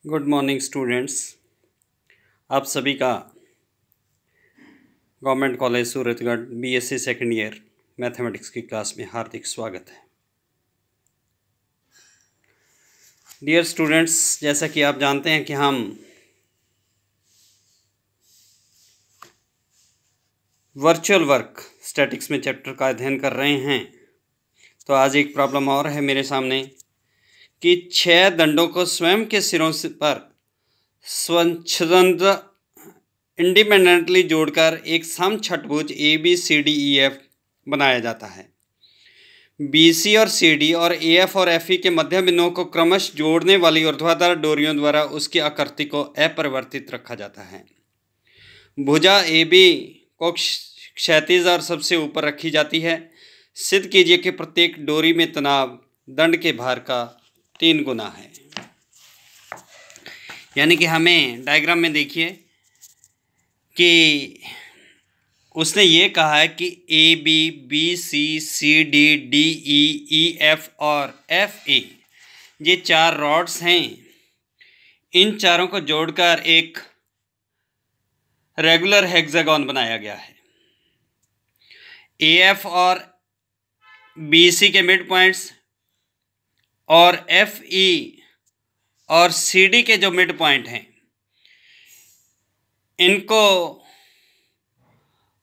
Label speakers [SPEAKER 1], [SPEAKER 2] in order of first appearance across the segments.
[SPEAKER 1] Good morning students. आप सभी का government college Suratgarh BSc second year mathematics की क्लास में हार्दिक स्वागत है। डियर स्टूडेंट्स, जैसा कि आप जानते हैं कि हम वर्चुअल वर्क स्टैटिक्स में चैप्टर का अध्ययन कर रहे हैं। तो आज एक प्रॉब्लम और है मेरे सामने कि 6 दंडों को स्वयं के सिरों पर स्वतंत्र इंडिपेंडेंटली जोड़कर एक समछठभुज ABCDEF बनाया जाता है। BC और CD और AF और FE के मध्य बिंदुओं को क्रमश जोड़ने वाली ऊर्ध्वाधर डोरियों द्वारा उसकी आकृति को अपरिवर्तित रखा जाता है। भुजा AB को क्षैतिज और सबसे ऊपर रखी जाती है। सिद्ध कीजिए कि प्रत्येक डोरी में तनाव दंड के भार का 3 गुना है। यानी कि हमें डायग्राम में देखिए कि उसने ये कहा है कि AB, BC, CD, DE, EF और FA ये 4 रॉड्स हैं। इन चारों को जोड़कर एक रेगुलर हेक्सागन बनाया गया है। AF और BC के मिड पॉइंट्स और FE और CD के जो मिड पॉइंट हैं इनको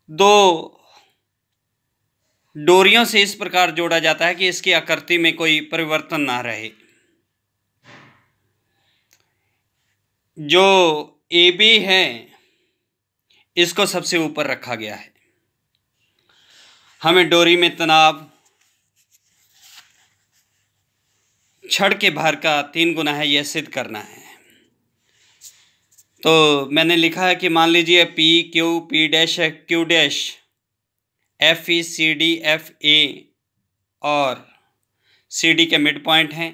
[SPEAKER 1] 2 डोरियों से इस प्रकार जोड़ा जाता है कि इसकी आकृति में कोई परिवर्तन ना रहे। जो AB है इसको सबसे ऊपर रखा गया है। हमें डोरी में तनाव छड़ के भार का 3 गुना है, यह सिद्ध करना है। तो मैंने लिखा है कि मान लीजिए PQ P डैश है, Q dash FE CD FA और CD के मिड पॉइंट हैं।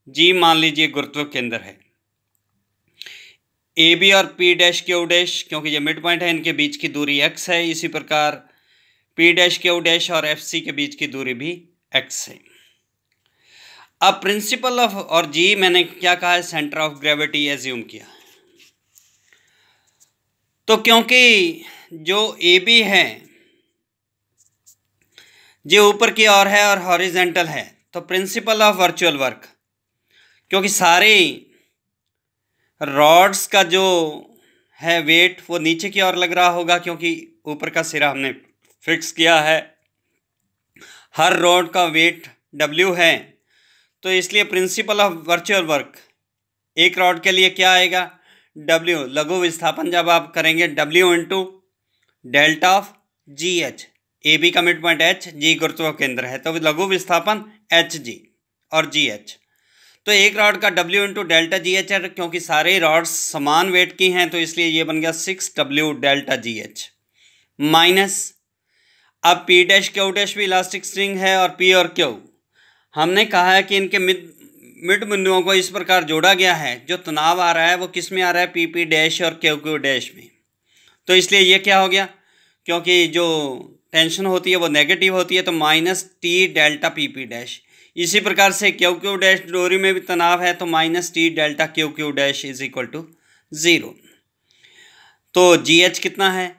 [SPEAKER 1] G मान लीजिए गुरुत्व केंद्र है। AB और P डैश Q डैश क्योंकि ये मिड पॉइंट है, इनके बीच की दूरी x है। इसी प्रकार P डैश Q डैश और FC के बीच की दूरी भी x है। अब प्रिंसिपल ऑफ और G मैंने क्या कहा है, सेंटर ऑफ ग्रेविटी एज्यूम किया। तो क्योंकि जो AB है जो ऊपर की ओर है और हॉरिजेंटल है, तो प्रिंसिपल ऑफ वर्चुअल वर्क, क्योंकि सारे रॉड्स का जो है वेट वो नीचे की ओर लग रहा होगा, क्योंकि ऊपर का सिरा हमने फिक्स किया है। हर रॉड का वेट W है, तो इसलिए प्रिंसिपल ऑफ वर्चुअल वर्क एक रॉड के लिए क्या आएगा, W लघु विस्थापन जब आप करेंगे W into delta of GH। AB का मिड पॉइंट H, G गुरुत्व केंद्र है, तो लघु विस्थापन HG और GH। तो एक रॉड का W इंटू डेल्टा GH है, क्योंकि सारे रॉड्स समान वेट की हैं, तो इसलिए ये बन गया 6W डेल्टा GH माइनस। अब P डैश Q डैश भी इलास्टिक स्ट्रिंग है और P और Q हमने कहा है कि इनके मिड बिंदुओं को इस प्रकार जोड़ा गया है। जो तनाव आ रहा है वो किस में आ रहा है, PP डैश और QQ डैश में। तो इसलिए ये क्या हो गया, क्योंकि जो टेंशन होती है वो नेगेटिव होती है, तो -T डेल्टा PP डैश। इसी प्रकार से QQ डैश डोरी में भी तनाव है, तो -T delta QQ dash is equal to 0। तो GH कितना है,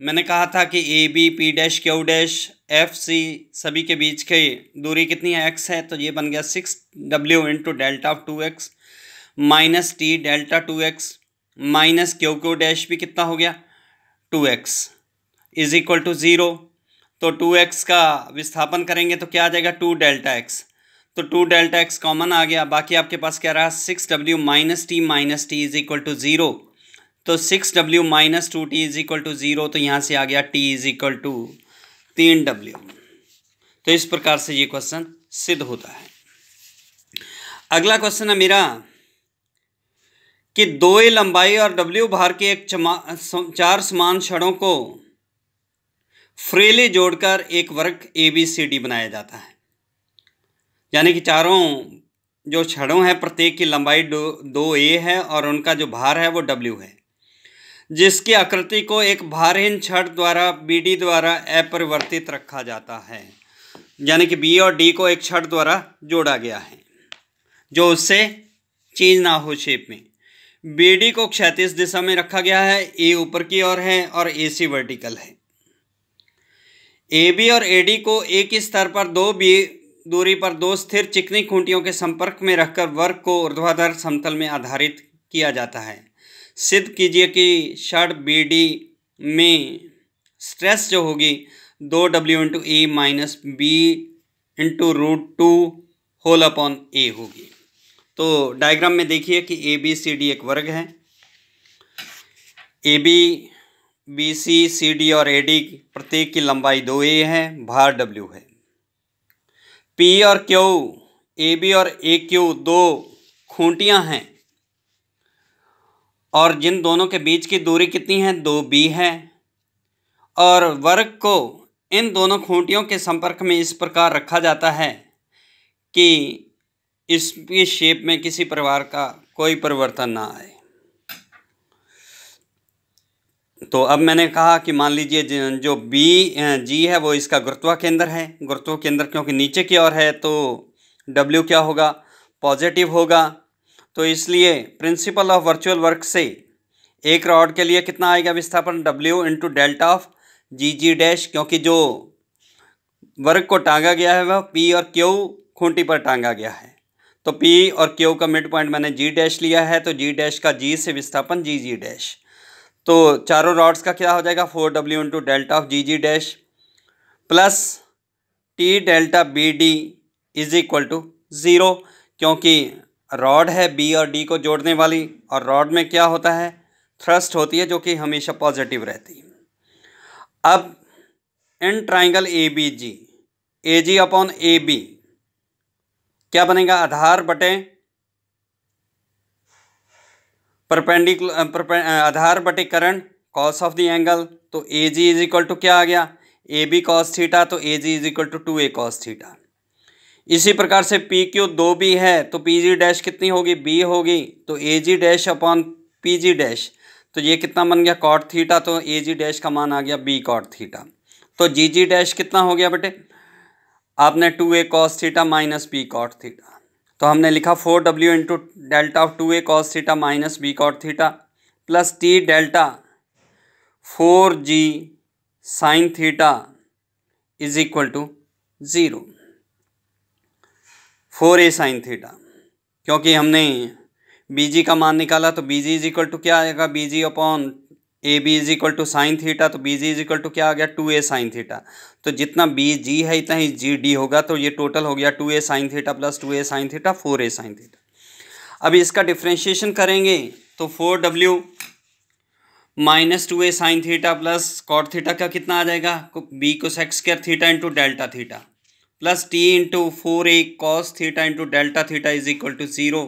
[SPEAKER 1] मैंने कहा था कि AB P dash Q dash FC सभी के बीच की दूरी कितनी है, x है। तो ये बन गया 6W into delta of 2x minus T delta 2x minus QQ dash भी कितना हो गया 2x इज इक्वल टू 0। तो 2x का विस्थापन करेंगे तो क्या आ जाएगा 2 डेल्टा x। तो 2 डेल्टा x कॉमन आ गया, बाकी आपके पास क्या रहा 6W minus T is equal to 0। तो 6W minus 2T is equal to 0। तो यहाँ से आ गया T is equal to 3W। तो इस प्रकार से ये क्वेश्चन सिद्ध होता है। अगला क्वेश्चन है मेरा कि 2a लंबाई और W भार के एक 4 समान छड़ों को फ्रीली जोड़कर एक वर्ग ABCD बनाया जाता है। यानी कि चारों जो छड़ों हैं प्रत्येक की लंबाई 2a है और उनका जो भार है वो W है, जिसकी आकृति को एक भारहीन छड़ द्वारा BD द्वारा अपरिवर्तित रखा जाता है। यानी कि B और D को एक छड़ द्वारा जोड़ा गया है जो उससे चेंज ना हो शेप में। बी डी को क्षैतिज दिशा में रखा गया है, ए ऊपर की ओर है और ए सी वर्टिकल है। ए बी और ए डी को एक ही स्तर पर दो बी दूरी पर दो स्थिर चिकनी खूंटियों के संपर्क में रखकर वर्ग को ऊर्ध्वाधर समतल में आधारित किया जाता है। सिद्ध कीजिए कि षड बी डी में स्ट्रेस जो होगी 2W into A minus B into √2 whole upon A होगी। तो डायग्राम में देखिए कि ए बी सी डी एक वर्ग है। A B B C C D और ए डी प्रत्येक की लंबाई 2a है, भार W है। P और Q, ए बी और ए क्यू दो खूंटियां हैं और जिन दोनों के बीच की दूरी कितनी है, 2b है। और वर्ग को इन दोनों खूंटियों के संपर्क में इस प्रकार रखा जाता है कि इसकी शेप में किसी प्रकार का कोई परिवर्तन ना आए। तो अब मैंने कहा कि मान लीजिए जो जी है वो इसका गुरुत्व केंद्र है। गुरुत्व केंद्र क्योंकि नीचे की ओर है तो W क्या होगा, पॉजिटिव होगा। तो इसलिए प्रिंसिपल ऑफ वर्चुअल वर्क से एक रॉड के लिए कितना आएगा विस्थापन, W into delta of G dash, क्योंकि जो वर्ग को टांगा गया है वह P और Q खूंटी पर टांगा गया है। तो P और Q का मिड पॉइंट मैंने G डैश लिया है, तो G डैश का G से विस्थापन जी डैश। तो चारों रॉड्स का क्या हो जाएगा, 4W into delta of G dash plus T delta B D is equal to 0, क्योंकि रॉड है B और D को जोड़ने वाली और रॉड में क्या होता है, थ्रस्ट होती है जो कि हमेशा पॉजिटिव रहती है। अब इन triangle A B G, A G upon A B क्या बनेगा, आधार बटे परपेंडिकुलर आधार बटे करण कॉस ऑफ द एंगल। तो A G is equal to क्या आ गया, ए बी कॉस थीटा, तो A G is equal to 2a cos theta. इसी प्रकार से पी क्यू 2b है तो पी जी डैश कितनी होगी, b होगी, तो A G dash upon P G dash, तो ये कितना बन गया कॉट थीटा, तो ए जी डैश का मान आ गया b कॉट थीटा। तो जी जी डैश कितना हो गया बेटे, आपने 2a cos theta minus b cot theta, तो हमने लिखा 4W into delta of 2a cos theta minus b cot theta plus T delta 4G sine theta is equal to 0, 4a sine theta, क्योंकि हमने BG का मान निकाला तो BG is equal to क्या आएगा, BG upon AB is equal to sine theta, तो BG is equal to क्या आ गया, 2a साइन थीटा। तो जितना BG है इतना ही GD होगा, तो ये टोटल हो गया 2a sine theta plus 2a sine theta 4a sine theta. अब इसका डिफ्रेंशिएशन करेंगे तो 4W minus 2a sine theta plus cot theta का कितना आ जाएगा, B cosec square theta into delta theta plus T into 4a cos theta into delta theta is equal to 0।